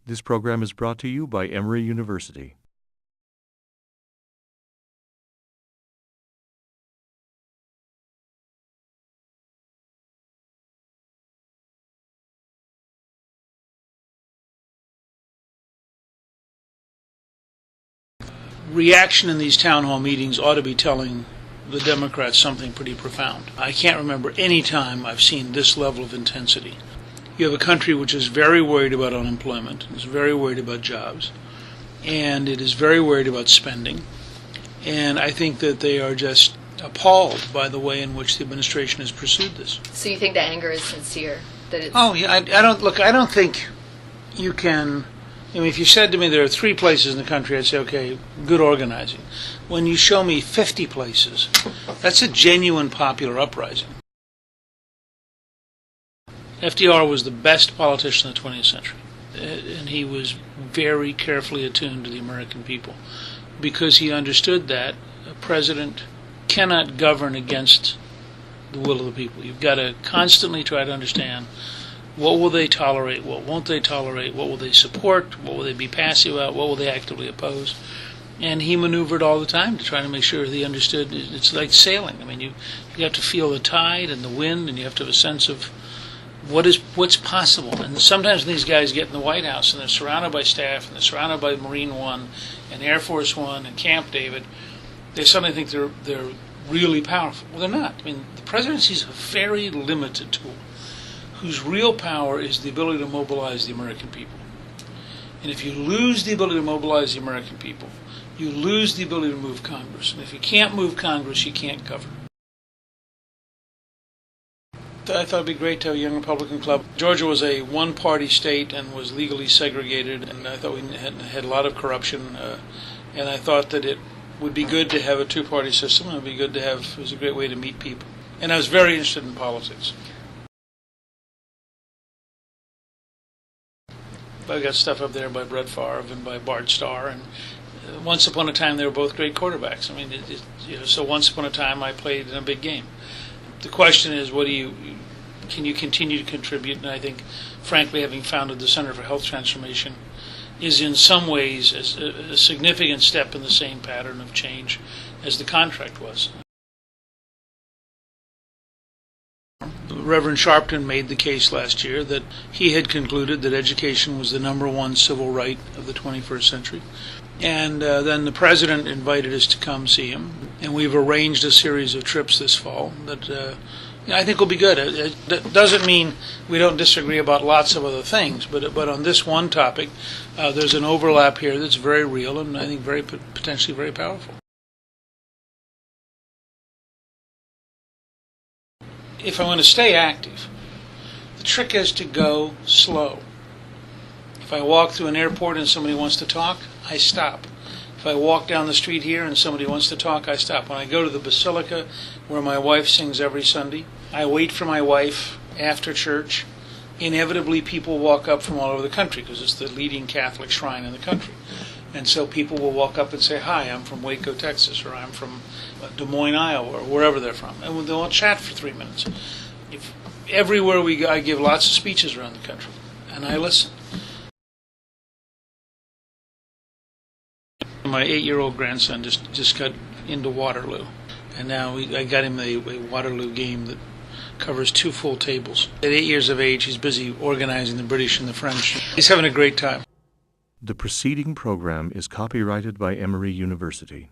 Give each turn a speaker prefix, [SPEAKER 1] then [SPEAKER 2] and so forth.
[SPEAKER 1] This program is brought to you by Emory University.
[SPEAKER 2] Reaction in these town hall meetings ought to be telling the Democrats something pretty profound. I can't remember any time I've seen this level of intensity. You have a country which is very worried about unemployment, is very worried about jobs, and it is very worried about spending. And I think that they are just appalled by the way in which the administration has pursued this.
[SPEAKER 3] So you think the anger is sincere? That it's...
[SPEAKER 2] Oh, yeah. I don't think you can... I mean, if you said to me there are 3 places in the country, I'd say, okay, good organizing. When you show me 50 places, that's a genuine popular uprising. FDR was the best politician of the 20th century, and he was very carefully attuned to the American people because he understood that a president cannot govern against the will of the people. You've got to constantly try to understand what will they tolerate, what won't they tolerate, what will they support, what will they be passive about, what will they actively oppose. And he maneuvered all the time to try to make sure he understood. It's like sailing. I mean, you have to feel the tide and the wind, and you have to have a sense of what's possible. And sometimes these guys get in the White House and they're surrounded by staff and they're surrounded by Marine One and Air Force One and Camp David. They suddenly think they're really powerful. Well, they're not. I mean, the presidency is a very limited tool whose real power is the ability to mobilize the American people. And if you lose the ability to mobilize the American people, you lose the ability to move Congress. And if you can't move Congress, you can't govern. I thought it would be great to have a young Republican club. Georgia was a one-party state and was legally segregated, and I thought we had a lot of corruption. And I thought that it would be good to have a two-party system. It would be good to have. It was a great way to meet people. And I was very interested in politics. I got stuff up there by Brett Favre and by Bart Starr, and once upon a time they were both great quarterbacks. I mean, so once upon a time I played in a big game. The question is, can you continue to contribute? And I think, frankly, having founded the Center for Health Transformation is in some ways a significant step in the same pattern of change as the contract was. Reverend Sharpton made the case last year that he had concluded that education was the #1 civil right of the 21st century. And then the president invited us to come see him, and we've arranged a series of trips this fall that I think will be good. That doesn't mean we don't disagree about lots of other things, but on this one topic, there's an overlap here that's very real and I think potentially very powerful. If I want to stay active, the trick is to go slow. If I walk through an airport and somebody wants to talk, I stop. If I walk down the street here and somebody wants to talk, I stop. When I go to the Basilica, where my wife sings every Sunday, I wait for my wife after church. Inevitably, people walk up from all over the country because it's the leading Catholic shrine in the country. And so people will walk up and say, "Hi, I'm from Waco, Texas," or "I'm from Des Moines, Iowa," or wherever they're from. And they'll chat for 3 minutes. Everywhere we go, I give lots of speeches around the country, and I listen. My 8-year-old grandson just got into Waterloo, and now I got him a Waterloo game that covers 2 full tables. At 8 years of age, he's busy organizing the British and the French. He's having a great time.
[SPEAKER 1] The preceding program is copyrighted by Emory University.